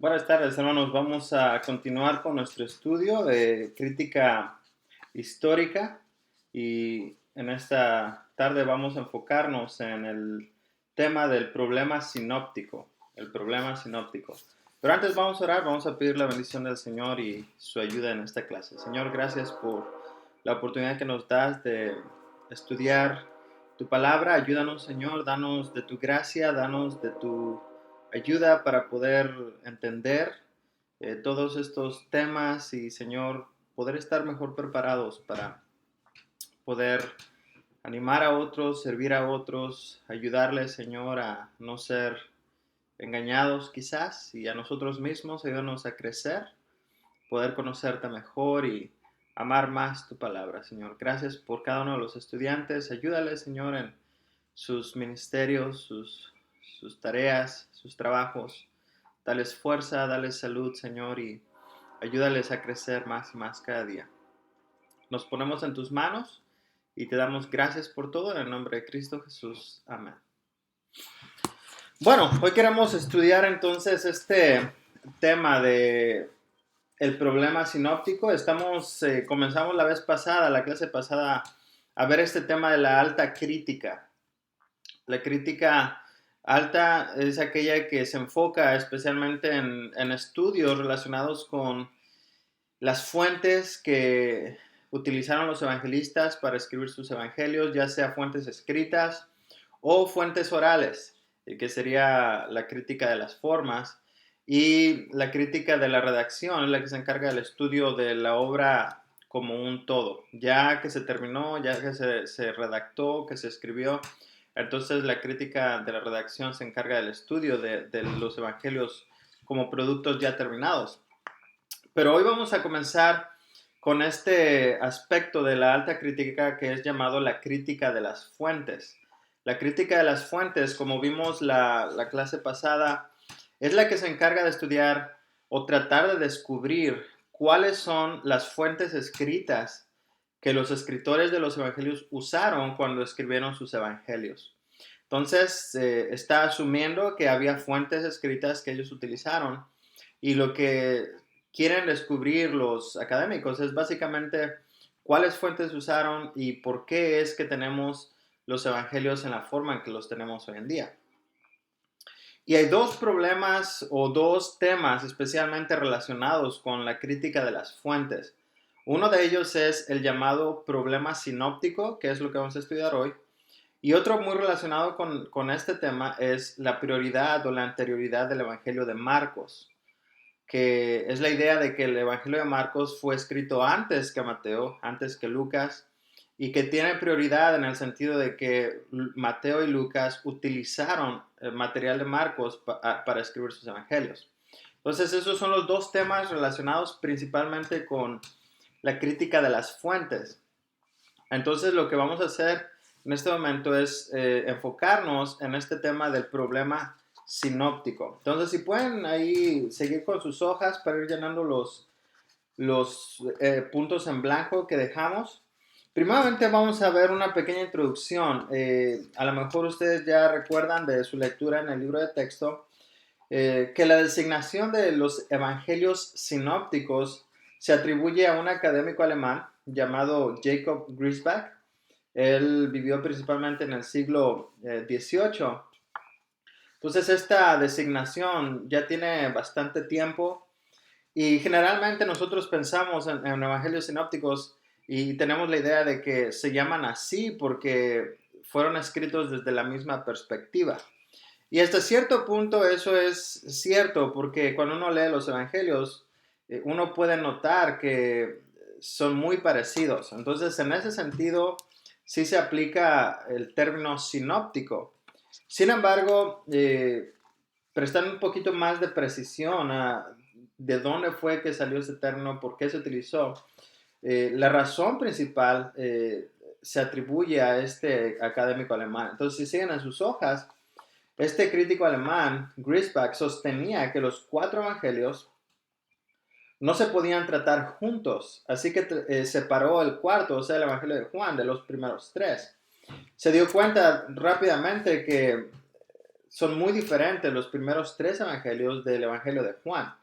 Buenas tardes, hermanos. Vamos a continuar con nuestro estudio de crítica histórica y en esta tarde vamos a enfocarnos en el tema del problema sinóptico, el problema sinóptico. Pero antes vamos a orar, vamos a pedir la bendición del Señor y su ayuda en esta clase. Señor, gracias por la oportunidad que nos das de estudiar tu palabra. Ayúdanos, Señor, danos de tu gracia, danos de tu ayuda para poder entender todos estos temas y, Señor, poder estar mejor preparados para poder animar a otros, servir a otros, ayudarles, Señor, a no ser engañados quizás y a nosotros mismos, ayúdanos a crecer, poder conocerte mejor y amar más tu palabra, Señor. Gracias por cada uno de los estudiantes. Ayúdales, Señor, en sus ministerios, sus tareas, sus trabajos. Dales fuerza, dales salud, Señor, y ayúdales a crecer más y más cada día. Nos ponemos en tus manos y te damos gracias por todo en el nombre de Cristo Jesús. Amén. Bueno, hoy queremos estudiar entonces este tema de el problema sinóptico. Comenzamos la vez pasada, la clase pasada, a ver este tema de la alta crítica. La crítica alta es aquella que se enfoca especialmente en estudios relacionados con las fuentes que utilizaron los evangelistas para escribir sus evangelios, ya sea fuentes escritas o fuentes orales, que sería la crítica de las formas, y la crítica de la redacción es la que se encarga del estudio de la obra como un todo. Ya que se terminó, ya que se redactó, que se escribió, entonces la crítica de la redacción se encarga del estudio de los evangelios como productos ya terminados. Pero hoy vamos a comenzar con este aspecto de la alta crítica que es llamado la crítica de las fuentes. La crítica de las fuentes, como vimos la clase pasada, es la que se encarga de estudiar o tratar de descubrir cuáles son las fuentes escritas que los escritores de los evangelios usaron cuando escribieron sus evangelios. Entonces, está asumiendo que había fuentes escritas que ellos utilizaron y lo que quieren descubrir los académicos es básicamente cuáles fuentes usaron y por qué es que tenemos los evangelios en la forma en que los tenemos hoy en día. Y hay dos problemas o dos temas especialmente relacionados con la crítica de las fuentes. Uno de ellos es el llamado problema sinóptico, que es lo que vamos a estudiar hoy. Y otro muy relacionado con este tema es la prioridad o la anterioridad del Evangelio de Marcos, que es la idea de que el Evangelio de Marcos fue escrito antes que Mateo, antes que Lucas, y que tiene prioridad en el sentido de que Mateo y Lucas utilizaron el material de Marcos para escribir sus evangelios. Entonces, esos son los dos temas relacionados principalmente con la crítica de las fuentes. Entonces, lo que vamos a hacer en este momento es enfocarnos en este tema del problema sinóptico. Entonces, si pueden ahí seguir con sus hojas para ir llenando los puntos en blanco que dejamos. Primeramente vamos a ver una pequeña introducción. A lo mejor ustedes ya recuerdan de su lectura en el libro de texto que la designación de los evangelios sinópticos se atribuye a un académico alemán llamado Jacob Griesbach. Él vivió principalmente en el siglo XVIII. Entonces esta designación ya tiene bastante tiempo y generalmente nosotros pensamos en evangelios sinópticos y tenemos la idea de que se llaman así porque fueron escritos desde la misma perspectiva. Y hasta cierto punto eso es cierto, porque cuando uno lee los evangelios, uno puede notar que son muy parecidos. Entonces, en ese sentido, sí se aplica el término sinóptico. Sin embargo, prestar un poquito más de precisión a de dónde fue que salió ese término, por qué se utilizó. La razón principal se atribuye a este académico alemán. Entonces, si siguen en sus hojas, este crítico alemán, Griesbach, sostenía que los cuatro evangelios no se podían tratar juntos, así que separó el cuarto, o sea, el evangelio de Juan, de los primeros tres. Se dio cuenta rápidamente que son muy diferentes los primeros tres evangelios del Evangelio de Juan.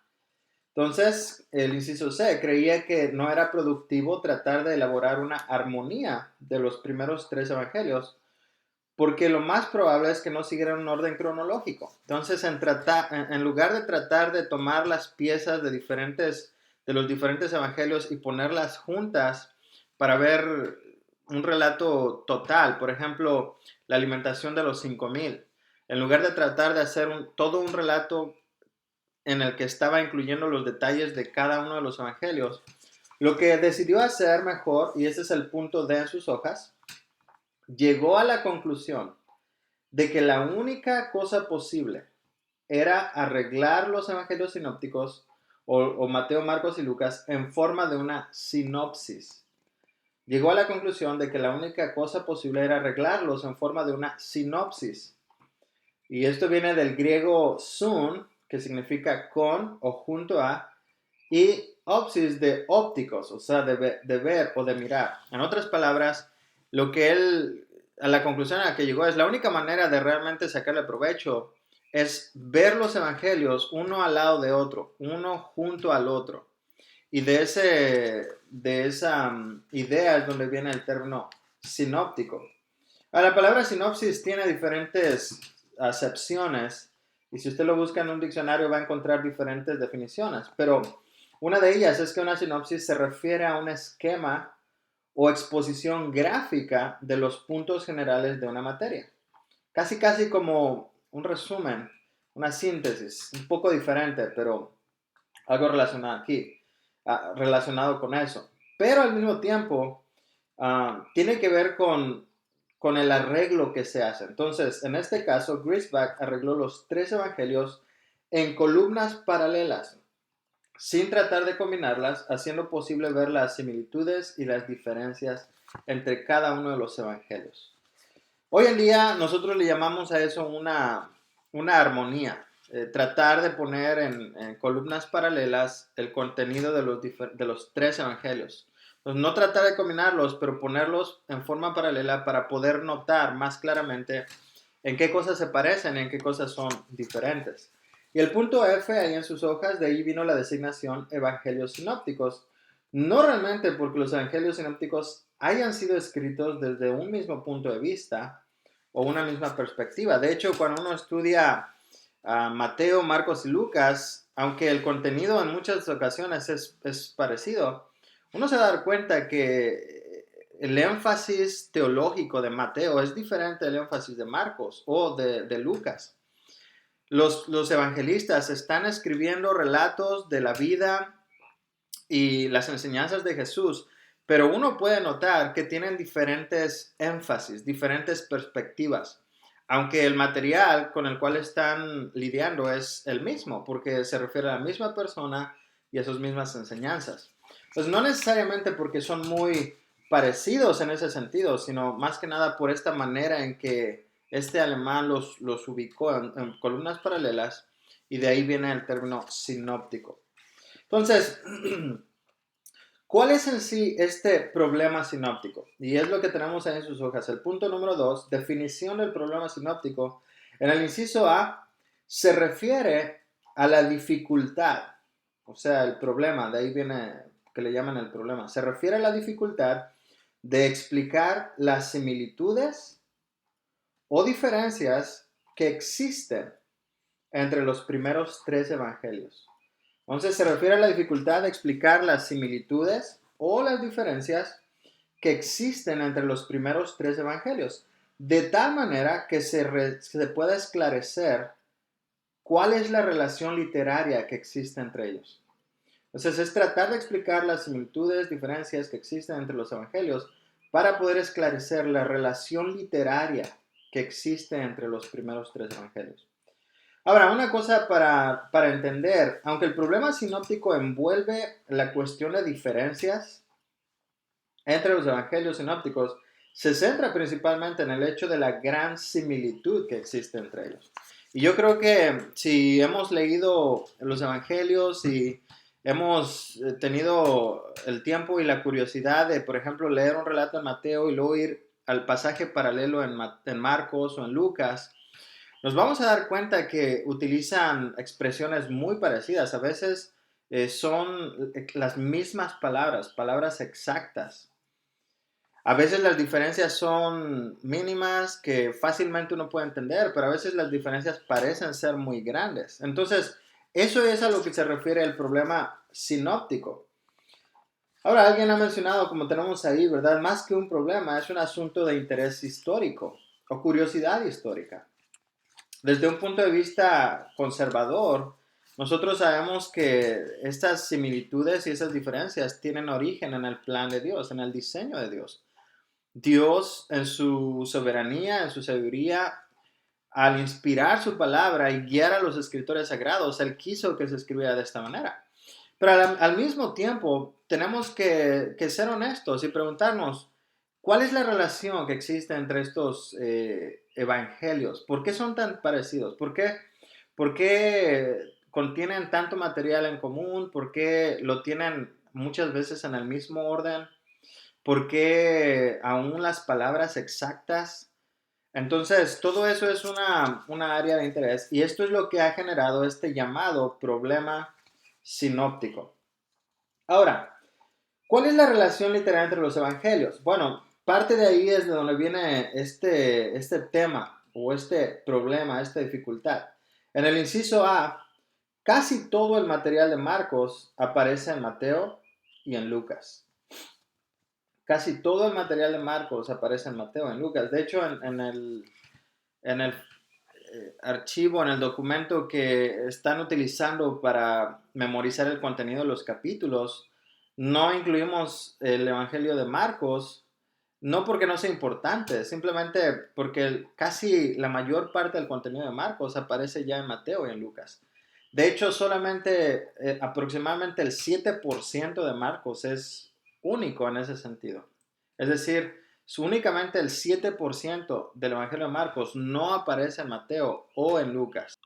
Entonces, el inciso C creía que no era productivo tratar de elaborar una armonía de los primeros tres evangelios, porque lo más probable es que no siguieran un orden cronológico. Entonces, en lugar de tratar de tomar las piezas de los diferentes evangelios y ponerlas juntas para ver un relato total, por ejemplo, la alimentación de los 5,000, en lugar de tratar de hacer todo un relato en el que estaba incluyendo los detalles de cada uno de los evangelios, lo que decidió hacer mejor, y ese es el punto D en sus hojas, llegó a la conclusión de que la única cosa posible era arreglar los evangelios sinópticos o Mateo, Marcos y Lucas en forma de una sinopsis. Llegó a la conclusión de que la única cosa posible era arreglarlos en forma de una sinopsis. Y esto viene del griego sun, que significa con o junto a, y opsis de ópticos, o sea, de ver o de mirar. En otras palabras, a la conclusión a la que llegó es la única manera de realmente sacarle provecho es ver los evangelios uno al lado de otro, uno junto al otro. Y de esa idea es donde viene el término sinóptico. La palabra sinopsis tiene diferentes acepciones y si usted lo busca en un diccionario va a encontrar diferentes definiciones, pero una de ellas es que una sinopsis se refiere a un esquema o exposición gráfica de los puntos generales de una materia. Casi como un resumen, una síntesis, un poco diferente, pero algo relacionado aquí, relacionado con eso. Pero al mismo tiempo, tiene que ver con el arreglo que se hace. Entonces, en este caso, Griesbach arregló los tres evangelios en columnas paralelas, sin tratar de combinarlas, haciendo posible ver las similitudes y las diferencias entre cada uno de los evangelios. Hoy en día nosotros le llamamos a eso una armonía, tratar de poner en columnas paralelas el contenido de los tres evangelios. Entonces, no tratar de combinarlos, pero ponerlos en forma paralela para poder notar más claramente en qué cosas se parecen y en qué cosas son diferentes. Y el punto F ahí en sus hojas, de ahí vino la designación evangelios sinópticos. No realmente porque los evangelios sinópticos hayan sido escritos desde un mismo punto de vista o una misma perspectiva. De hecho, cuando uno estudia Mateo, Marcos y Lucas, aunque el contenido en muchas ocasiones es parecido, uno se va a dar cuenta que el énfasis teológico de Mateo es diferente del énfasis de Marcos o de Lucas. Los evangelistas están escribiendo relatos de la vida y las enseñanzas de Jesús, pero uno puede notar que tienen diferentes énfasis, diferentes perspectivas, aunque el material con el cual están lidiando es el mismo, porque se refiere a la misma persona y a sus mismas enseñanzas. Pues no necesariamente porque son muy parecidos en ese sentido, sino más que nada por esta manera en que este alemán los ubicó en columnas paralelas y de ahí viene el término sinóptico. Entonces, ¿cuál es en sí este problema sinóptico? Y es lo que tenemos ahí en sus hojas. El punto número 2, definición del problema sinóptico. En el inciso A, se refiere a la dificultad, o sea, el problema, de ahí viene que le llaman el problema. Se refiere a la dificultad de explicar las similitudes o diferencias que existen entre los primeros tres evangelios. Entonces se refiere a la dificultad de explicar las similitudes o las diferencias que existen entre los primeros tres evangelios, de tal manera que se pueda esclarecer cuál es la relación literaria que existe entre ellos. Entonces es tratar de explicar las similitudes, diferencias que existen entre los evangelios para poder esclarecer la relación literaria que existe entre los primeros tres evangelios. Ahora, una cosa para entender, aunque el problema sinóptico envuelve la cuestión de diferencias entre los evangelios sinópticos, se centra principalmente en el hecho de la gran similitud que existe entre ellos. Y yo creo que si hemos leído los evangelios y hemos tenido el tiempo y la curiosidad de, por ejemplo, leer un relato en Mateo y luego ir al pasaje paralelo en Marcos o en Lucas, nos vamos a dar cuenta que utilizan expresiones muy parecidas. A veces son las mismas palabras, palabras exactas. A veces las diferencias son mínimas que fácilmente uno puede entender, pero a veces las diferencias parecen ser muy grandes. Entonces, eso es a lo que se refiere el problema sinóptico. Ahora, alguien ha mencionado, como tenemos ahí, ¿verdad? Más que un problema, es un asunto de interés histórico o curiosidad histórica. Desde un punto de vista conservador, nosotros sabemos que estas similitudes y esas diferencias tienen origen en el plan de Dios, en el diseño de Dios. Dios, en su soberanía, en su sabiduría, al inspirar su palabra y guiar a los escritores sagrados, Él quiso que se escribiera de esta manera. Pero al mismo tiempo, tenemos que ser honestos y preguntarnos, ¿cuál es la relación que existe entre estos evangelios? ¿Por qué son tan parecidos? Por qué contienen tanto material en común? ¿Por qué lo tienen muchas veces en el mismo orden? ¿Por qué aún las palabras exactas? Entonces, todo eso es una área de interés y esto es lo que ha generado este llamado problema sinóptico. Ahora, ¿cuál es la relación literal entre los evangelios? Bueno, parte de ahí es de donde viene este tema o este problema, esta dificultad. En el inciso A, casi todo el material de Marcos aparece en Mateo y en Lucas. Casi todo el material de Marcos aparece en Mateo y en Lucas. De hecho, en el archivo, en el documento que están utilizando para memorizar el contenido de los capítulos, no incluimos el Evangelio de Marcos, no porque no sea importante, simplemente porque casi la mayor parte del contenido de Marcos aparece ya en Mateo y en Lucas. De hecho, solamente aproximadamente el 7% de Marcos es único en ese sentido. Es decir, únicamente el 7% del Evangelio de Marcos no aparece en Mateo o en Lucas.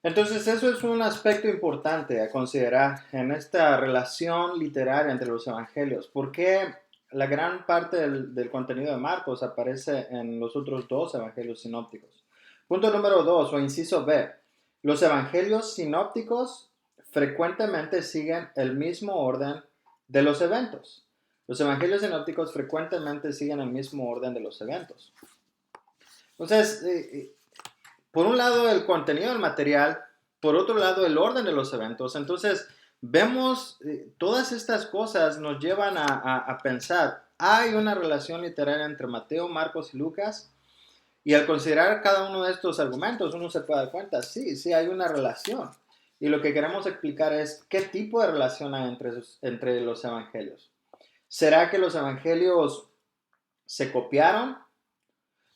Entonces, eso es un aspecto importante a considerar en esta relación literaria entre los evangelios. ¿Por qué la gran parte del contenido de Marcos aparece en los otros dos evangelios sinópticos? Punto número 2, o inciso B. Los evangelios sinópticos frecuentemente siguen el mismo orden de los eventos. Los evangelios sinópticos frecuentemente siguen el mismo orden de los eventos. Entonces, por un lado el contenido del material, por otro lado el orden de los eventos. Entonces, vemos todas estas cosas nos llevan a pensar, hay una relación literaria entre Mateo, Marcos y Lucas. Y al considerar cada uno de estos argumentos, uno se puede dar cuenta, sí hay una relación. Y lo que queremos explicar es qué tipo de relación hay entre los evangelios. ¿Será que los evangelios se copiaron?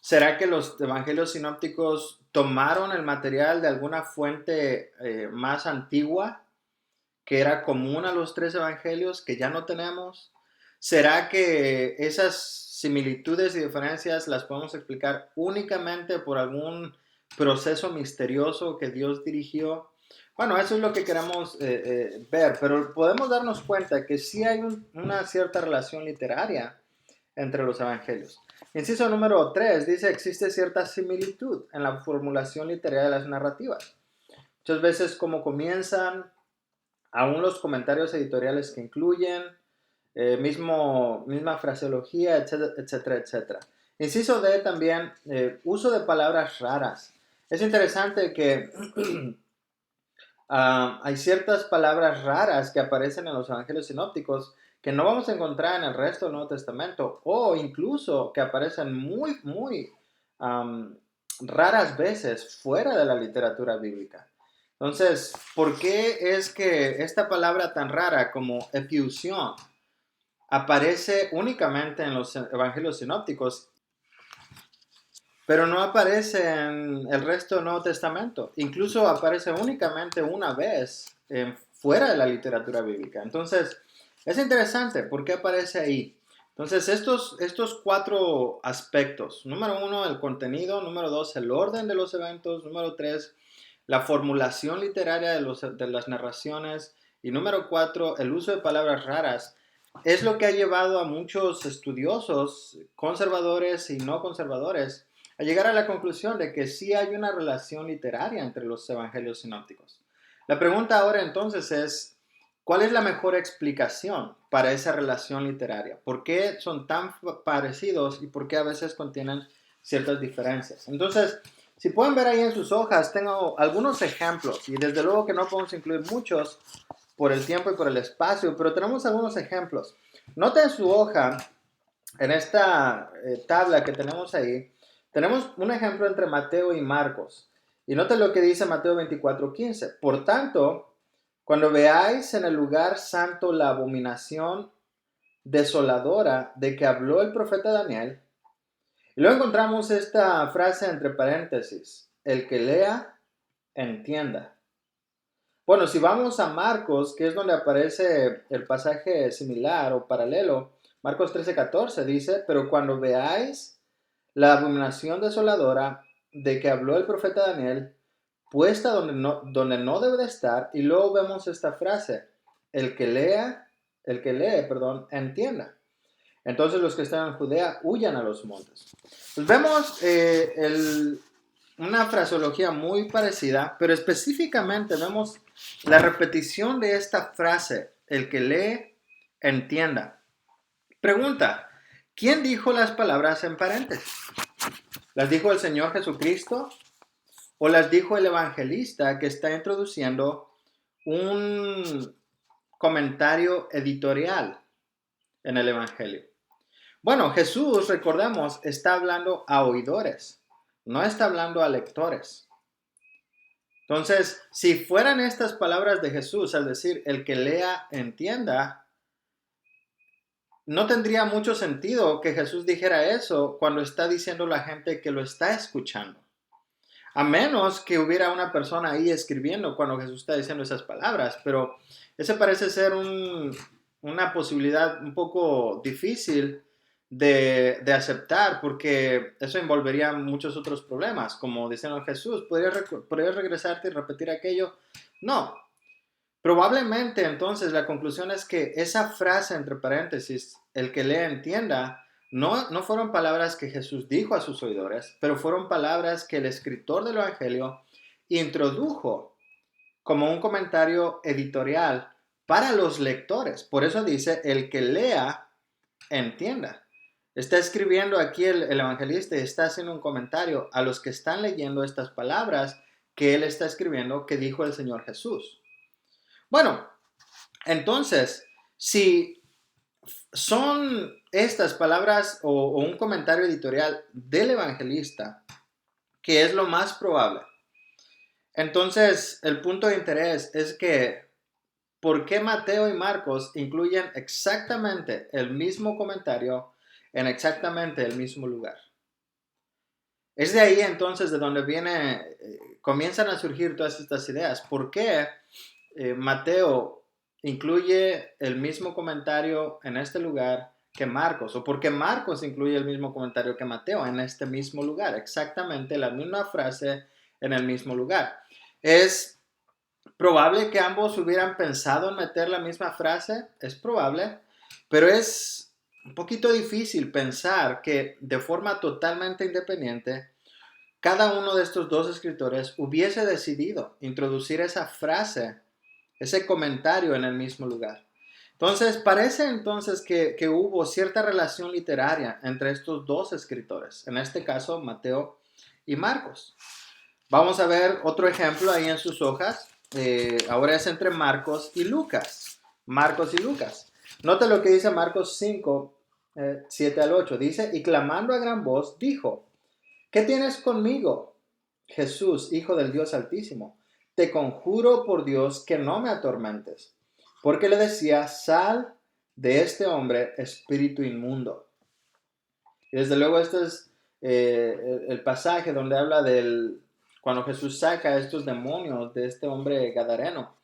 ¿Será que los evangelios sinópticos tomaron el material de alguna fuente más antigua que era común a los tres evangelios que ya no tenemos? ¿Será que esas similitudes y diferencias las podemos explicar únicamente por algún proceso misterioso que Dios dirigió? Bueno, eso es lo que queremos ver, pero podemos darnos cuenta que sí hay una cierta relación literaria entre los evangelios. Inciso número 3 dice, existe cierta similitud en la formulación literaria de las narrativas. Muchas veces como comienzan, aún los comentarios editoriales que incluyen, misma fraseología, etcétera, etcétera, etcétera. Inciso D también, uso de palabras raras. Es interesante que hay ciertas palabras raras que aparecen en los evangelios sinópticos que no vamos a encontrar en el resto del Nuevo Testamento o incluso que aparecen muy raras veces fuera de la literatura bíblica. Entonces, ¿por qué es que esta palabra tan rara como epiusión aparece únicamente en los evangelios sinópticos, pero no aparece en el resto del Nuevo Testamento? Incluso aparece únicamente una vez fuera de la literatura bíblica. Entonces, es interesante por qué aparece ahí. Entonces, estos cuatro aspectos. Número 1, el contenido. Número 2, el orden de los eventos. Número 3, la formulación literaria de las narraciones. Y número 4, el uso de palabras raras. Es lo que ha llevado a muchos estudiosos, conservadores y no conservadores, a llegar a la conclusión de que sí hay una relación literaria entre los evangelios sinópticos. La pregunta ahora entonces es, ¿cuál es la mejor explicación para esa relación literaria? ¿Por qué son tan parecidos y por qué a veces contienen ciertas diferencias? Entonces, si pueden ver ahí en sus hojas, tengo algunos ejemplos y desde luego que no podemos incluir muchos por el tiempo y por el espacio, pero tenemos algunos ejemplos. Nota en su hoja, en esta tabla que tenemos ahí, tenemos un ejemplo entre Mateo y Marcos. Y nota lo que dice Mateo 24:15. Por tanto, cuando veáis en el lugar santo la abominación desoladora de que habló el profeta Daniel, y luego encontramos esta frase entre paréntesis, el que lea, entienda. Bueno, si vamos a Marcos, que es donde aparece el pasaje similar o paralelo, Marcos 13:14 dice, pero cuando veáis la abominación desoladora de que habló el profeta Daniel, puesta donde no debe de estar, y luego vemos esta frase, el que lee, perdón, entienda. Entonces los que están en Judea huyan a los montes. Pues vemos una fraseología muy parecida, pero específicamente vemos la repetición de esta frase, el que lee, entienda. Pregunta, ¿quién dijo las palabras en paréntesis? ¿Las dijo el Señor Jesucristo o las dijo el evangelista que está introduciendo un comentario editorial en el evangelio? Bueno, Jesús, recordemos, está hablando a oidores, no está hablando a lectores. Entonces, si fueran estas palabras de Jesús, al decir, el que lea, entienda, no tendría mucho sentido que Jesús dijera eso cuando está diciendo la gente que lo está escuchando. A menos que hubiera una persona ahí escribiendo cuando Jesús está diciendo esas palabras, pero ese parece ser una posibilidad un poco difícil de aceptar, porque eso envolvería muchos otros problemas, como diciendo Jesús, ¿podrías regresarte y repetir aquello? No. Probablemente entonces la conclusión es que esa frase entre paréntesis, el que lea entienda, no fueron palabras que Jesús dijo a sus oidores, pero fueron palabras que el escritor del Evangelio introdujo como un comentario editorial para los lectores. Por eso dice, el que lea, entienda. Está escribiendo aquí el evangelista y está haciendo un comentario a los que están leyendo estas palabras que él está escribiendo que dijo el Señor Jesús. Bueno, entonces, si son estas palabras o un comentario editorial del evangelista, que es lo más probable, entonces el punto de interés es que ¿por qué Mateo y Marcos incluyen exactamente el mismo comentario en exactamente el mismo lugar? Es de ahí entonces de donde comienzan a surgir todas estas ideas. ¿Por qué Mateo incluye el mismo comentario en este lugar que Marcos? ¿O por qué Marcos incluye el mismo comentario que Mateo en este mismo lugar? Exactamente la misma frase en el mismo lugar. Es probable que ambos hubieran pensado en meter la misma frase, es probable, pero es un poquito difícil pensar que de forma totalmente independiente cada uno de estos dos escritores hubiese decidido introducir esa frase, ese comentario en el mismo lugar. Entonces, parece entonces que hubo cierta relación literaria entre estos dos escritores, en este caso Mateo y Marcos. Vamos a ver otro ejemplo ahí en sus hojas. Ahora es entre Marcos y Lucas. Marcos y Lucas. Nota lo que dice Marcos 5, 7 al 8. Dice, y clamando a gran voz, dijo, ¿qué tienes conmigo, Jesús, Hijo del Dios Altísimo? Te conjuro por Dios que no me atormentes. Porque le decía, sal de este hombre, espíritu inmundo. Y desde luego este es el pasaje donde habla cuando Jesús saca a estos demonios de este hombre gadareno.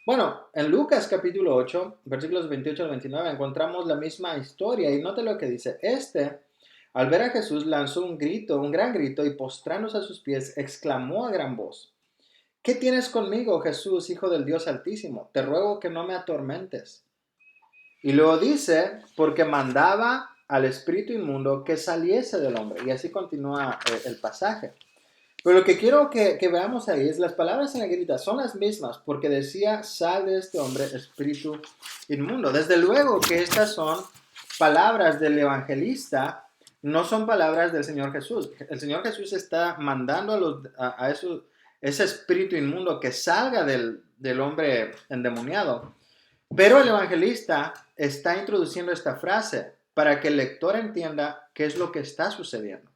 Bueno, en Lucas capítulo 8, versículos 28 al 29, encontramos la misma historia y note lo que dice. Al ver a Jesús, lanzó un gran grito, y postrándose a sus pies, exclamó a gran voz, ¿qué tienes conmigo, Jesús, Hijo del Dios Altísimo? Te ruego que no me atormentes. Y luego dice, porque mandaba al espíritu inmundo que saliese del hombre. Y así continúa el pasaje. Pero lo que quiero que veamos ahí es las palabras en negrita son las mismas, porque decía, sal de este hombre, espíritu inmundo. Desde luego que estas son palabras del evangelista, no son palabras del Señor Jesús. El Señor Jesús está mandando ese espíritu inmundo que salga del hombre endemoniado. Pero el evangelista está introduciendo esta frase para que el lector entienda qué es lo que está sucediendo.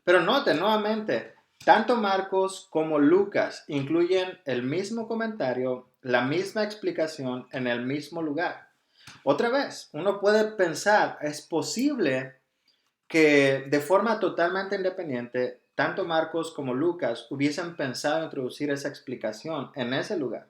Pero noten nuevamente, tanto Marcos como Lucas incluyen el mismo comentario, la misma explicación en el mismo lugar. Otra vez, uno puede pensar, es posible que de forma totalmente independiente, tanto Marcos como Lucas hubiesen pensado introducir esa explicación en ese lugar.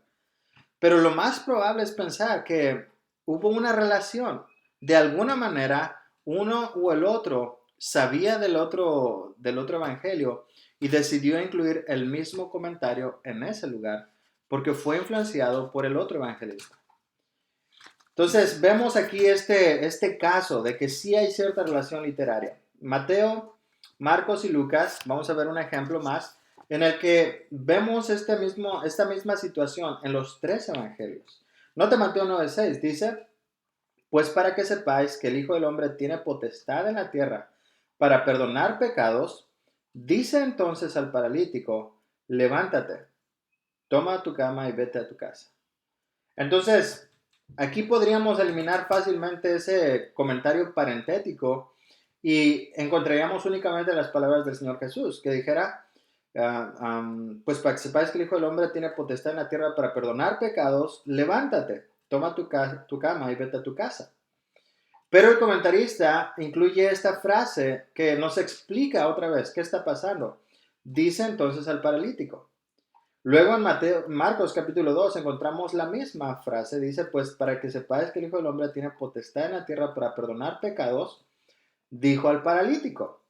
Pero lo más probable es pensar que hubo una relación. De alguna manera, uno o el otro sabía del otro evangelio y decidió incluir el mismo comentario en ese lugar porque fue influenciado por el otro evangelista. Entonces, vemos aquí este caso de que sí hay cierta relación literaria. Mateo, Marcos y Lucas, vamos a ver un ejemplo más, en el que vemos esta misma situación en los tres evangelios. Note Mateo 9:6, dice, pues para que sepáis que el Hijo del Hombre tiene potestad en la tierra para perdonar pecados, dice entonces al paralítico, levántate, toma tu cama y vete a tu casa. Entonces, aquí podríamos eliminar fácilmente ese comentario parentético y encontraríamos únicamente las palabras del Señor Jesús, que dijera, pues para que sepáis que el Hijo del Hombre tiene potestad en la tierra para perdonar pecados, levántate, toma tu cama y vete a tu casa. Pero el comentarista incluye esta frase que nos explica otra vez qué está pasando. Dice entonces al paralítico. Luego en Marcos capítulo 2 encontramos la misma frase. Dice, pues para que sepáis que el Hijo del Hombre tiene potestad en la tierra para perdonar pecados, dijo al paralítico.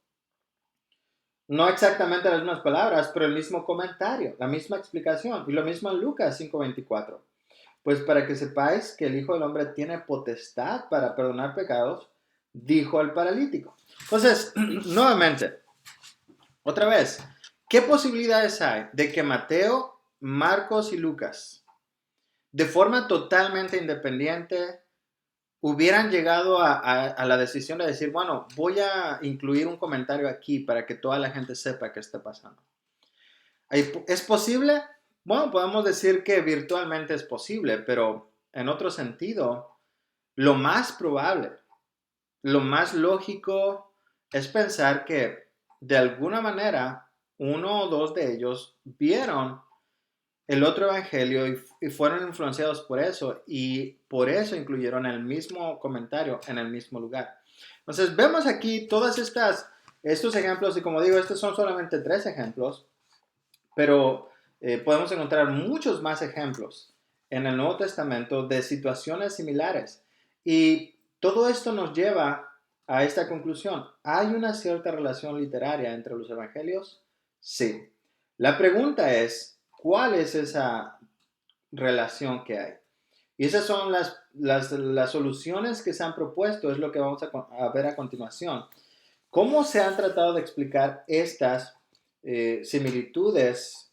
No exactamente las mismas palabras, pero el mismo comentario, la misma explicación. Y lo mismo en Lucas 5:24. Pues para que sepáis que el Hijo del Hombre tiene potestad para perdonar pecados, dijo al paralítico. Entonces, nuevamente, otra vez, ¿qué posibilidades hay de que Mateo, Marcos y Lucas, de forma totalmente independiente, hubieran llegado a la decisión de decir, bueno, voy a incluir un comentario aquí para que toda la gente sepa qué está pasando? ¿Es posible? Bueno, podemos decir que virtualmente es posible, pero en otro sentido, lo más probable, lo más lógico es pensar que de alguna manera uno o dos de ellos vieron el otro evangelio y fueron influenciados por eso y por eso incluyeron el mismo comentario en el mismo lugar. Entonces vemos aquí todas estos ejemplos y como digo, estos son solamente 3 ejemplos, pero podemos encontrar muchos más ejemplos en el Nuevo Testamento de situaciones similares. Y todo esto nos lleva a esta conclusión. ¿Hay una cierta relación literaria entre los evangelios? Sí. La pregunta es, ¿cuál es esa relación que hay? Y esas son las soluciones que se han propuesto, es lo que vamos a ver a continuación. ¿Cómo se han tratado de explicar estas similitudes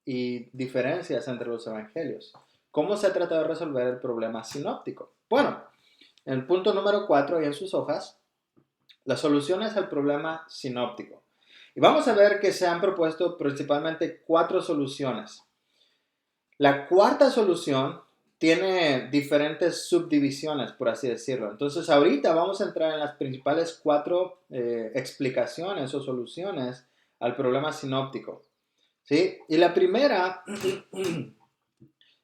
y diferencias entre los evangelios? ¿Cómo se ha tratado de resolver el problema sinóptico? Bueno, en el punto número 4 y en sus hojas, las soluciones al problema sinóptico. Y vamos a ver que se han propuesto principalmente 4 soluciones. La cuarta solución tiene diferentes subdivisiones, por así decirlo. Entonces, ahorita vamos a entrar en las principales 4 explicaciones o soluciones al problema sinóptico. ¿Sí? Y la primera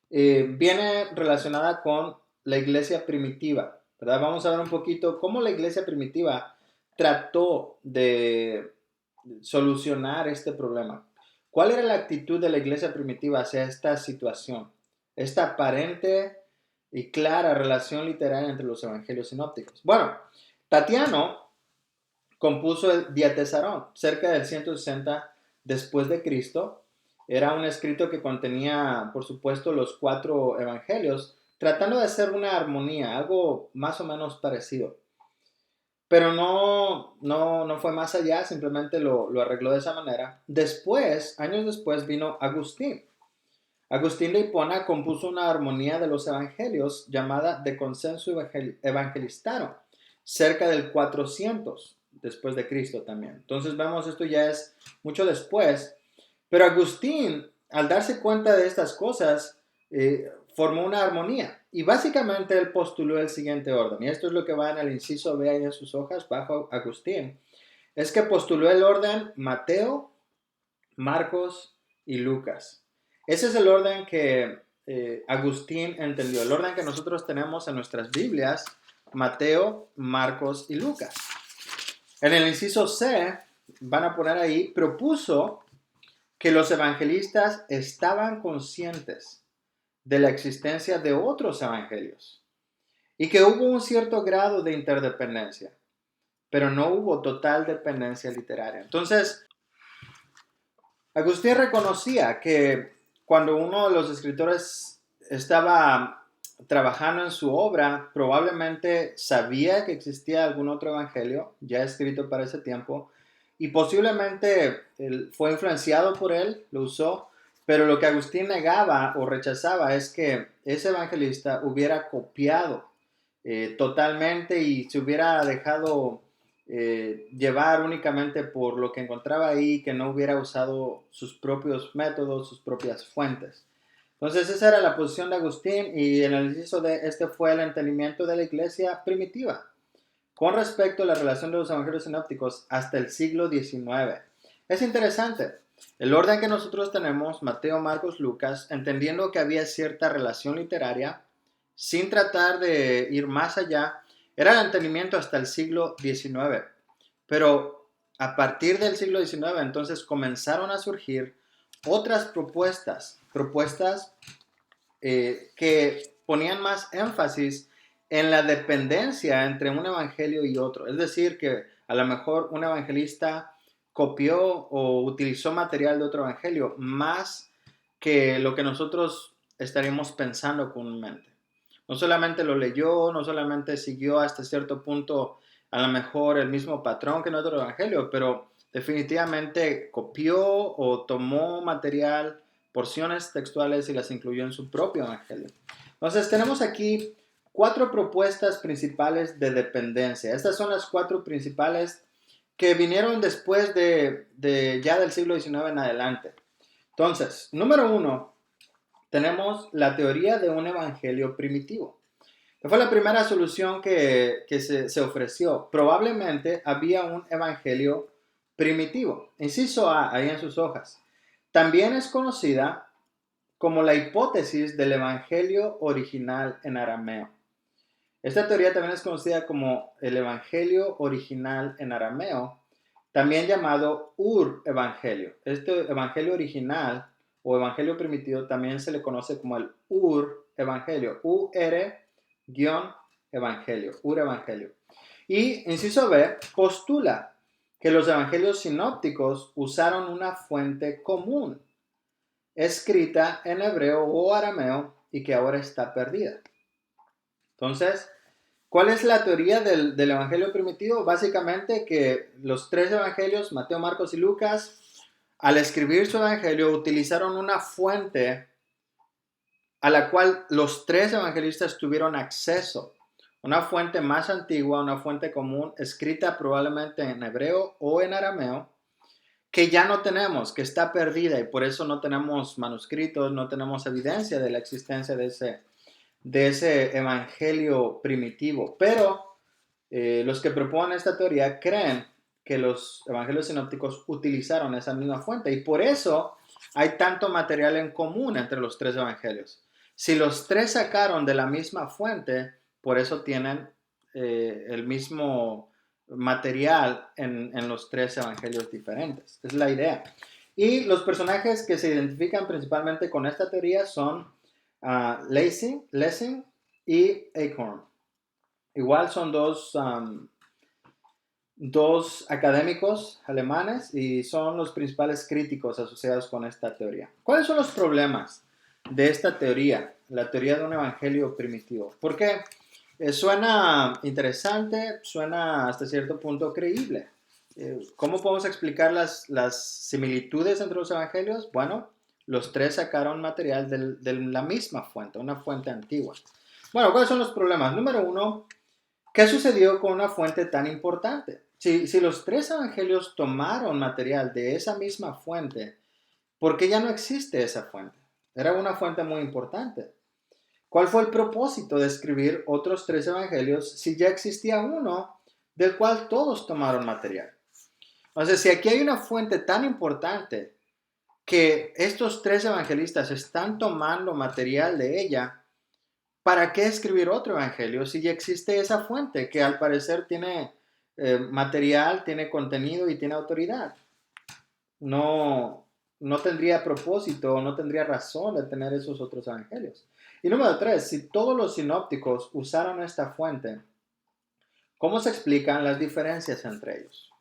viene relacionada con la iglesia primitiva, ¿verdad? Vamos a ver un poquito cómo la iglesia primitiva trató de solucionar este problema. ¿Cuál era la actitud de la iglesia primitiva hacia esta situación? Esta aparente y clara relación literaria entre los evangelios sinópticos. Bueno, Tatiano compuso el Diatesarón cerca del 160 después de Cristo. Era un escrito que contenía, por supuesto, los 4 evangelios, tratando de hacer una armonía, algo más o menos parecido. Pero no fue más allá, simplemente lo arregló de esa manera. Después, años después, vino Agustín. Agustín de Hipona compuso una armonía de los evangelios llamada De Consenso Evangelistarum, cerca del 400 después de Cristo también. Entonces vemos, esto ya es mucho después, pero Agustín, al darse cuenta de estas cosas, formó una armonía. Y básicamente él postuló el siguiente orden, y esto es lo que va en el inciso B ahí en sus hojas, bajo Agustín, es que postuló el orden Mateo, Marcos y Lucas. Ese es el orden que Agustín entendió, el orden que nosotros tenemos en nuestras Biblias, Mateo, Marcos y Lucas. En el inciso C, van a poner ahí, propuso que los evangelistas estaban conscientes de la existencia de otros evangelios y que hubo un cierto grado de interdependencia, pero no hubo total dependencia literaria. Entonces, Agustín reconocía que cuando uno de los escritores estaba trabajando en su obra, probablemente sabía que existía algún otro evangelio ya escrito para ese tiempo y posiblemente fue influenciado por él, lo usó, pero lo que Agustín negaba o rechazaba es que ese evangelista hubiera copiado totalmente y se hubiera dejado llevar únicamente por lo que encontraba ahí, que no hubiera usado sus propios métodos, sus propias fuentes. Entonces esa era la posición de Agustín y el análisis de este fue el entendimiento de la iglesia primitiva con respecto a la relación de los evangelios sinópticos hasta el siglo XIX. Es interesante, el orden que nosotros tenemos, Mateo, Marcos, Lucas, entendiendo que había cierta relación literaria, sin tratar de ir más allá, era el entendimiento hasta el siglo XIX. Pero a partir del siglo XIX, entonces comenzaron a surgir otras propuestas que ponían más énfasis en la dependencia entre un evangelio y otro. Es decir, que a lo mejor un evangelista copió o utilizó material de otro evangelio más que lo que nosotros estaríamos pensando comúnmente. No solamente lo leyó, no solamente siguió hasta cierto punto a lo mejor el mismo patrón que en otro evangelio, pero definitivamente copió o tomó material, porciones textuales y las incluyó en su propio evangelio. Entonces tenemos aquí 4 propuestas principales de dependencia. Estas son las 4 principales que vinieron después ya del siglo XIX en adelante. Entonces, número 1, tenemos la teoría de un evangelio primitivo. Que fue la primera solución que se ofreció. Probablemente había un evangelio primitivo. Inciso A, ahí en sus hojas. También es conocida como la hipótesis del evangelio original en arameo. Esta teoría también es conocida como el evangelio original en arameo, también llamado Ur-evangelio. Este evangelio original o evangelio primitivo también se le conoce como el Ur-evangelio. Ur-evangelio. Ur-evangelio. Y, inciso B, postula que los evangelios sinópticos usaron una fuente común, escrita en hebreo o arameo y que ahora está perdida. Entonces, ¿cuál es la teoría del evangelio primitivo? Básicamente que los 3 evangelios, Mateo, Marcos y Lucas, al escribir su evangelio utilizaron una fuente a la cual los 3 evangelistas tuvieron acceso. Una fuente más antigua, una fuente común, escrita probablemente en hebreo o en arameo, que ya no tenemos, que está perdida y por eso no tenemos manuscritos, no tenemos evidencia de la existencia de ese evangelio primitivo. Pero los que proponen esta teoría creen que los evangelios sinópticos utilizaron esa misma fuente y por eso hay tanto material en común entre los 3 evangelios. Si los 3 sacaron de la misma fuente, por eso tienen el mismo material en los 3 evangelios diferentes. Es la idea. Y los personajes que se identifican principalmente con esta teoría son Lessing y Acorn. Igual son dos académicos alemanes y son los principales críticos asociados con esta teoría. ¿Cuáles son los problemas de esta teoría, la teoría de un evangelio primitivo? Porque Suena interesante, suena hasta cierto punto creíble. ¿Cómo podemos explicar las similitudes entre los evangelios? Bueno, los tres sacaron material de la misma fuente, una fuente antigua. Bueno, ¿cuáles son los problemas? Número uno, ¿qué sucedió con una fuente tan importante? Si los tres evangelios tomaron material de esa misma fuente, ¿por qué ya no existe esa fuente? Era una fuente muy importante. ¿Cuál fue el propósito de escribir otros tres evangelios si ya existía uno del cual todos tomaron material? Entonces, si aquí hay una fuente tan importante que estos tres evangelistas están tomando material de ella, ¿para qué escribir otro evangelio si ya existe esa fuente que al parecer tiene material, tiene contenido y tiene autoridad? No, no tendría propósito, no tendría razón de tener esos otros evangelios. Y número tres, si todos los sinópticos usaron esta fuente, ¿cómo se explican las diferencias entre ellos?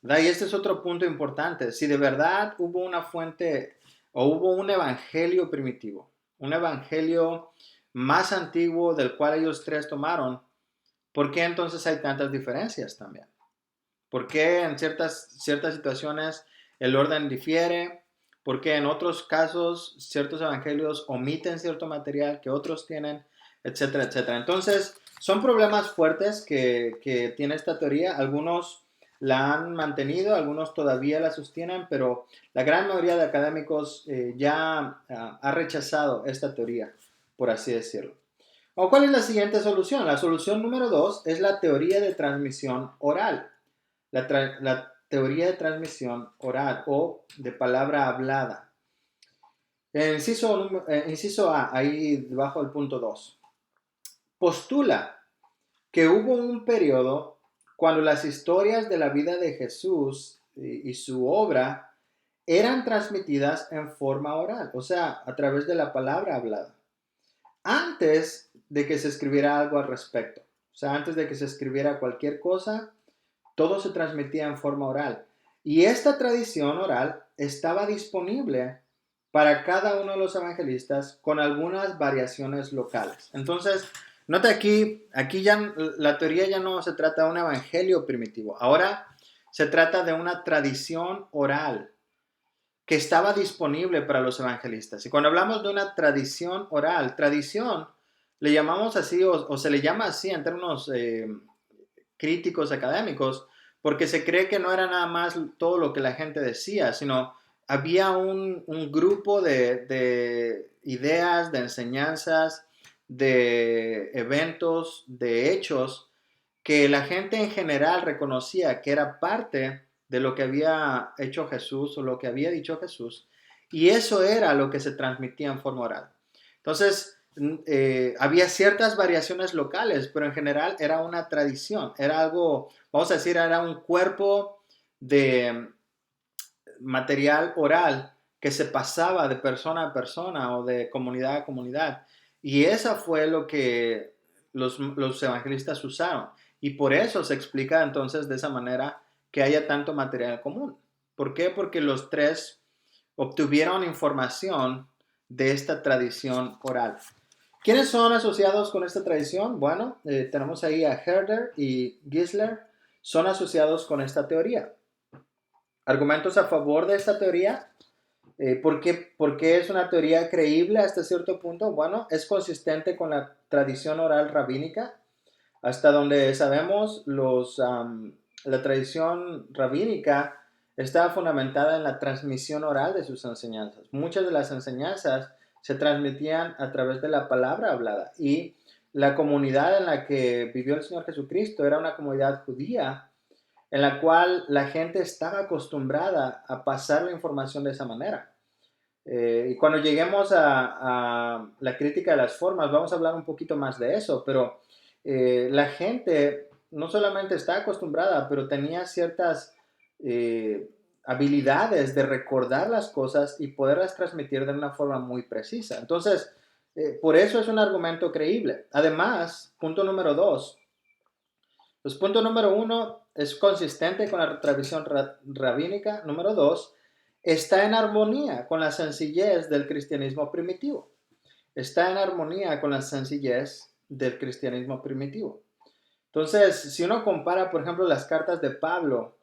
¿Verdad? Y este es otro punto importante. Si de verdad hubo una fuente o hubo un evangelio primitivo, un evangelio más antiguo del cual ellos tres tomaron, ¿por qué entonces hay tantas diferencias también? ¿Por qué en ciertas situaciones el orden difiere? ¿Por qué en otros casos ciertos evangelios omiten cierto material que otros tienen? Etcétera, etcétera. Entonces, son problemas fuertes que tiene esta teoría. Algunos la han mantenido, algunos todavía la sostienen, pero la gran mayoría de académicos ya ha rechazado esta teoría, por así decirlo. ¿O cuál es la siguiente solución? La solución número 2 es la teoría de transmisión oral. La teoría de transmisión oral o de palabra hablada. Inciso A, ahí debajo del punto 2. Postula que hubo un periodo cuando las historias de la vida de Jesús y su obra eran transmitidas en forma oral, o sea, a través de la palabra hablada, antes de que se escribiera algo al respecto. O sea, antes de que se escribiera cualquier cosa, todo se transmitía en forma oral. Y esta tradición oral estaba disponible para cada uno de los evangelistas con algunas variaciones locales. Entonces, nota aquí ya la teoría ya no se trata de un evangelio primitivo. Ahora se trata de una tradición oral que estaba disponible para los evangelistas. Y cuando hablamos de una tradición oral, tradición le llamamos así o se le llama así en términos críticos académicos, porque se cree que no era nada más todo lo que la gente decía, sino había un grupo de ideas, de enseñanzas, de eventos, de hechos, que la gente en general reconocía que era parte de lo que había hecho Jesús o lo que había dicho Jesús, y eso era lo que se transmitía en forma oral. Entonces, había ciertas variaciones locales, pero en general era una tradición, era algo, vamos a decir, era un cuerpo de material oral que se pasaba de persona a persona o de comunidad a comunidad. Y esa fue lo que los evangelistas usaron. Y por eso se explica entonces de esa manera que haya tanto material común. ¿Por qué? Porque los tres obtuvieron información de esta tradición oral. ¿Quiénes son asociados con esta tradición? Bueno, tenemos ahí a Herder y Gisler, son asociados con esta teoría. Argumentos a favor de esta teoría. ¿Por qué es una teoría creíble hasta cierto punto? Bueno, es consistente con la tradición oral rabínica. Hasta donde sabemos, la tradición rabínica estaba fundamentada en la transmisión oral de sus enseñanzas. Muchas de las enseñanzas se transmitían a través de la palabra hablada y la comunidad en la que vivió el Señor Jesucristo era una comunidad judía en la cual la gente estaba acostumbrada a pasar la información de esa manera. Y cuando lleguemos a la crítica de las formas, vamos a hablar un poquito más de eso, pero la gente no solamente está acostumbrada, pero tenía ciertas habilidades de recordar las cosas y poderlas transmitir de una forma muy precisa. Entonces, por eso es un argumento creíble. Además, punto número 2. Pues punto número 1 es consistente con la tradición rabínica. Número 2, está en armonía con la sencillez del cristianismo primitivo. Está en armonía con la sencillez del cristianismo primitivo. Entonces, si uno compara, por ejemplo, las cartas de Pablo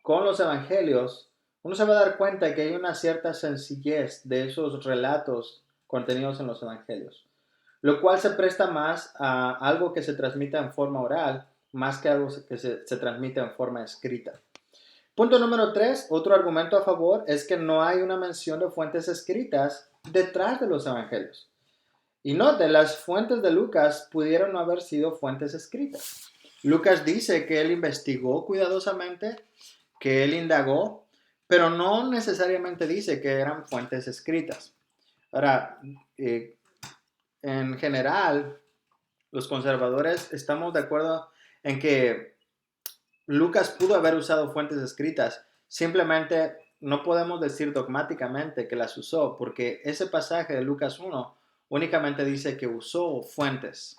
con los evangelios, uno se va a dar cuenta que hay una cierta sencillez de esos relatos contenidos en los evangelios, lo cual se presta más a algo que se transmita en forma oral, más que algo que se transmite en forma escrita. Punto número 3, otro argumento a favor es que no hay una mención de fuentes escritas detrás de los evangelios. Y note, las fuentes de Lucas pudieron no haber sido fuentes escritas. Lucas dice que él investigó cuidadosamente, que él indagó, pero no necesariamente dice que eran fuentes escritas. Ahora, en general, los conservadores estamos de acuerdo en que Lucas pudo haber usado fuentes escritas, simplemente no podemos decir dogmáticamente que las usó, porque ese pasaje de Lucas 1 únicamente dice que usó fuentes,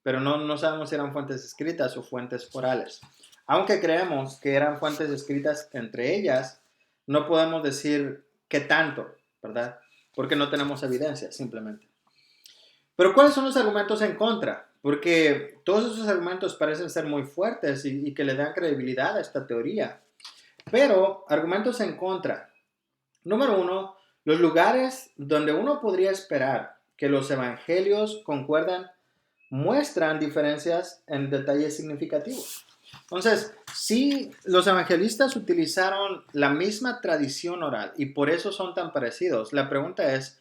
pero no sabemos si eran fuentes escritas o fuentes orales. Aunque creemos que eran fuentes escritas entre ellas, no podemos decir qué tanto, ¿verdad? Porque no tenemos evidencia, simplemente. Pero ¿cuáles son los argumentos en contra? Porque todos esos argumentos parecen ser muy fuertes y que le dan credibilidad a esta teoría. Pero argumentos en contra. Número 1, los lugares donde uno podría esperar que los evangelios concuerdan muestran diferencias en detalles significativos. Entonces, si los evangelistas utilizaron la misma tradición oral y por eso son tan parecidos, la pregunta es,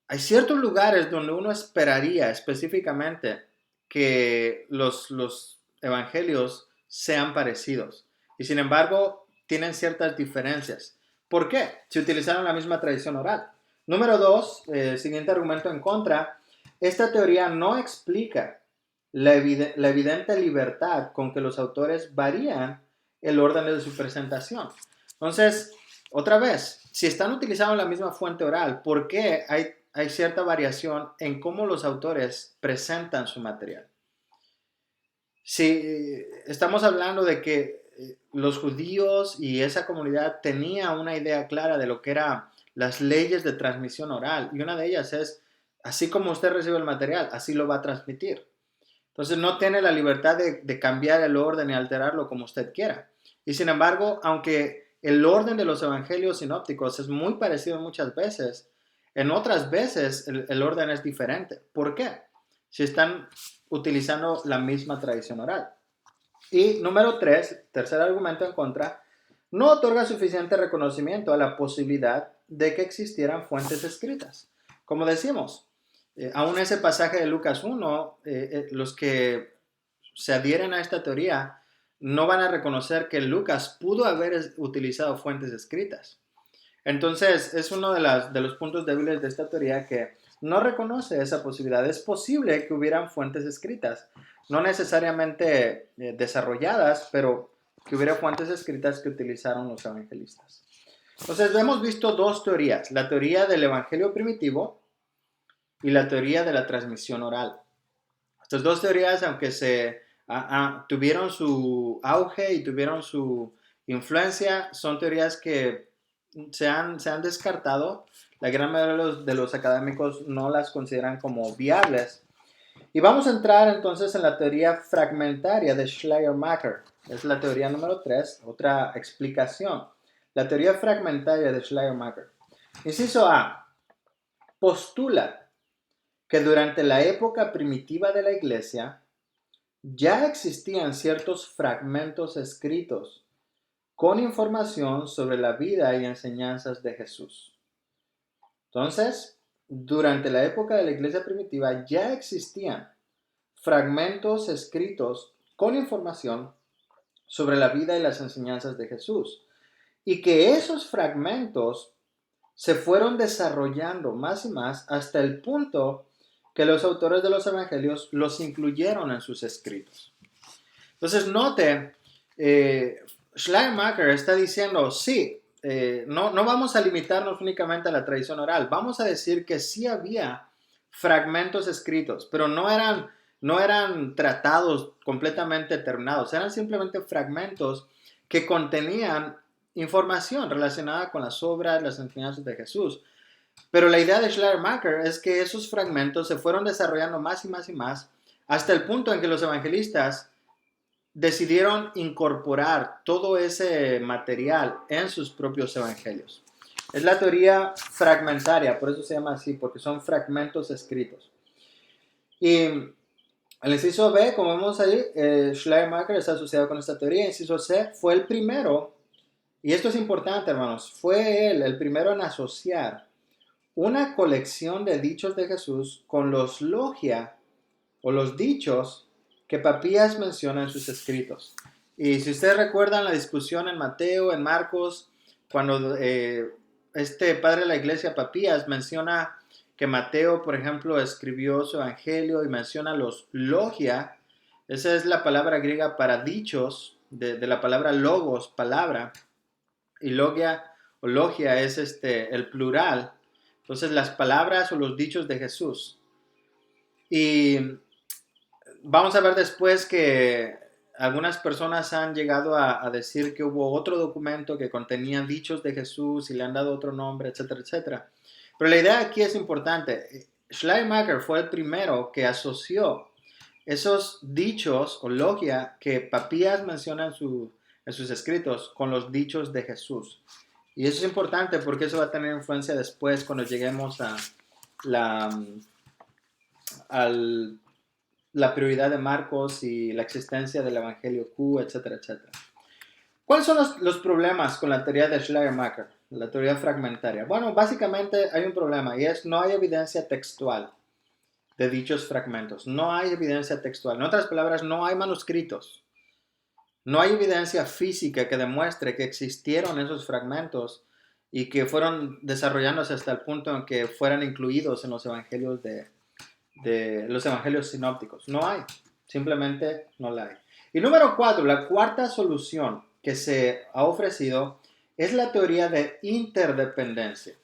hay ciertos lugares donde uno esperaría específicamente que los evangelios sean parecidos y sin embargo tienen ciertas diferencias. ¿Por qué? Si utilizaron la misma tradición oral. Número 2, siguiente argumento en contra, esta teoría no explica la evidente libertad con que los autores varían el orden de su presentación. Entonces, otra vez, si están utilizando la misma fuente oral, ¿por qué hay cierta variación en cómo los autores presentan su material? Si estamos hablando de que los judíos y esa comunidad tenía una idea clara de lo que eran las leyes de transmisión oral, y una de ellas es, así como usted recibe el material, así lo va a transmitir. Entonces no tiene la libertad de cambiar el orden y alterarlo como usted quiera. Y sin embargo, aunque el orden de los evangelios sinópticos es muy parecido muchas veces, en otras veces el orden es diferente. ¿Por qué? Si están utilizando la misma tradición oral. Y número 3, tercer argumento en contra, no otorga suficiente reconocimiento a la posibilidad de que existieran fuentes escritas. Como decimos, aún ese pasaje de Lucas 1, los que se adhieren a esta teoría no van a reconocer que Lucas pudo haber utilizado fuentes escritas. Entonces, es uno de los puntos débiles de esta teoría que no reconoce esa posibilidad. Es posible que hubieran fuentes escritas, no necesariamente desarrolladas, pero que hubiera fuentes escritas que utilizaron los evangelistas. Entonces, hemos visto dos teorías, la teoría del evangelio primitivo y la teoría de la transmisión oral. Estas dos teorías, aunque tuvieron su auge y tuvieron su influencia, son teorías que se han descartado. La gran mayoría de los académicos no las consideran como viables. Y vamos a entrar entonces en la teoría fragmentaria de Schleiermacher. Es la teoría número 3, otra explicación. La teoría fragmentaria de Schleiermacher. Inciso A. Postula que durante la época primitiva de la Iglesia ya existían ciertos fragmentos escritos con información sobre la vida y enseñanzas de Jesús. Entonces, durante la época de la Iglesia primitiva ya existían fragmentos escritos con información sobre la vida y las enseñanzas de Jesús. Y que esos fragmentos se fueron desarrollando más y más hasta el punto que los autores de los evangelios los incluyeron en sus escritos. Entonces, note, Schleiermacher está diciendo, sí, no vamos a limitarnos únicamente a la tradición oral, vamos a decir que sí había fragmentos escritos, pero no eran tratados completamente terminados, eran simplemente fragmentos que contenían información relacionada con las obras, las enseñanzas de Jesús. Pero la idea de Schleiermacher es que esos fragmentos se fueron desarrollando más y más y más hasta el punto en que los evangelistas decidieron incorporar todo ese material en sus propios evangelios. Es la teoría fragmentaria, por eso se llama así, porque son fragmentos escritos. Y el inciso B, como vemos ahí, Schleiermacher está asociado con esta teoría. El inciso C fue el primero, y esto es importante, hermanos, fue él el primero en asociar una colección de dichos de Jesús con los logia o los dichos que Papías menciona en sus escritos. Y si ustedes recuerdan la discusión en Mateo, en Marcos, cuando este padre de la iglesia, Papías, menciona que Mateo, por ejemplo, escribió su evangelio y menciona los logia. Esa es la palabra griega para dichos, de la palabra logos, palabra, y logia o logia es el plural. Entonces, las palabras o los dichos de Jesús. Y vamos a ver después que algunas personas han llegado a decir que hubo otro documento que contenía dichos de Jesús y le han dado otro nombre, etcétera, etcétera. Pero la idea aquí es importante. Schleiermacher fue el primero que asoció esos dichos o logia que Papías menciona en sus escritos con los dichos de Jesús. Y eso es importante porque eso va a tener influencia después cuando lleguemos a la prioridad de Marcos y la existencia del Evangelio Q, etcétera, etcétera. ¿Cuáles son los problemas con la teoría de Schleiermacher, la teoría fragmentaria? Bueno, básicamente hay un problema y es no hay evidencia textual de dichos fragmentos. No hay evidencia textual. En otras palabras, no hay manuscritos. No hay evidencia física que demuestre que existieron esos fragmentos y que fueron desarrollándose hasta el punto en que fueran incluidos en los evangelios de los evangelios sinópticos. No hay. Simplemente no la hay. Y número 4, la cuarta solución que se ha ofrecido es la teoría de interdependencia.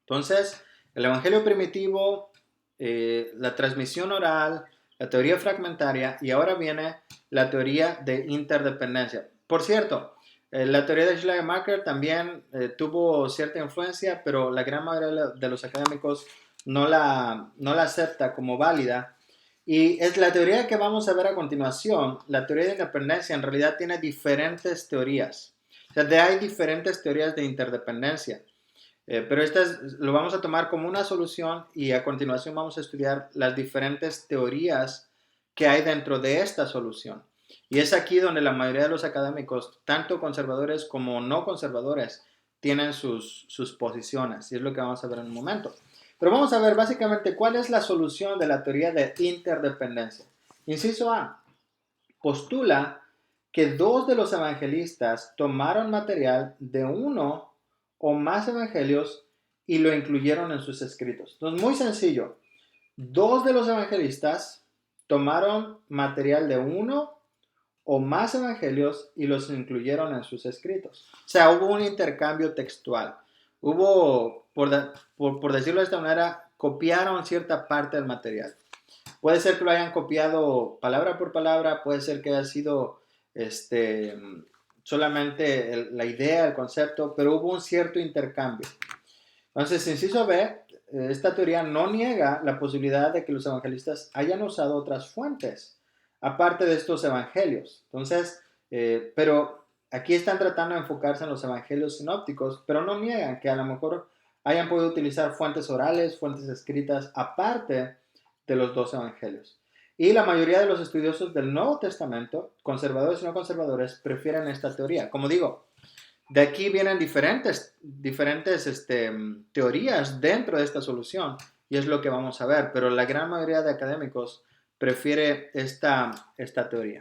Entonces, el evangelio primitivo, la transmisión oral, la teoría fragmentaria y ahora viene la teoría de interdependencia. Por cierto, la teoría de Schleiermacher también tuvo cierta influencia, pero la gran mayoría de los académicos no la acepta como válida. Y es la teoría que vamos a ver a continuación. La teoría de independencia en realidad tiene diferentes teorías. O sea, hay diferentes teorías de interdependencia. Pero lo vamos a tomar como una solución y a continuación vamos a estudiar las diferentes teorías que hay dentro de esta solución. Y es aquí donde la mayoría de los académicos, tanto conservadores como no conservadores, tienen sus posiciones. Y es lo que vamos a ver en un momento. Pero vamos a ver básicamente cuál es la solución de la teoría de interdependencia. Inciso A, postula que dos de los evangelistas tomaron material de uno o más evangelios y lo incluyeron en sus escritos. Entonces, muy sencillo. Dos de los evangelistas tomaron material de uno o más evangelios y los incluyeron en sus escritos. O sea, hubo un intercambio textual. Hubo, por decirlo de esta manera, copiaron cierta parte del material. Puede ser que lo hayan copiado palabra por palabra, puede ser que haya sido solamente la idea, el concepto, pero hubo un cierto intercambio. Entonces, inciso B, esta teoría no niega la posibilidad de que los evangelistas hayan usado otras fuentes, aparte de estos evangelios. Entonces, pero aquí están tratando de enfocarse en los evangelios sinópticos, pero no niegan que a lo mejor hayan podido utilizar fuentes orales, fuentes escritas, aparte de los dos evangelios. Y la mayoría de los estudiosos del Nuevo Testamento, conservadores y no conservadores, prefieren esta teoría. Como digo, de aquí vienen diferentes teorías dentro de esta solución y es lo que vamos a ver, pero la gran mayoría de académicos prefiere esta teoría.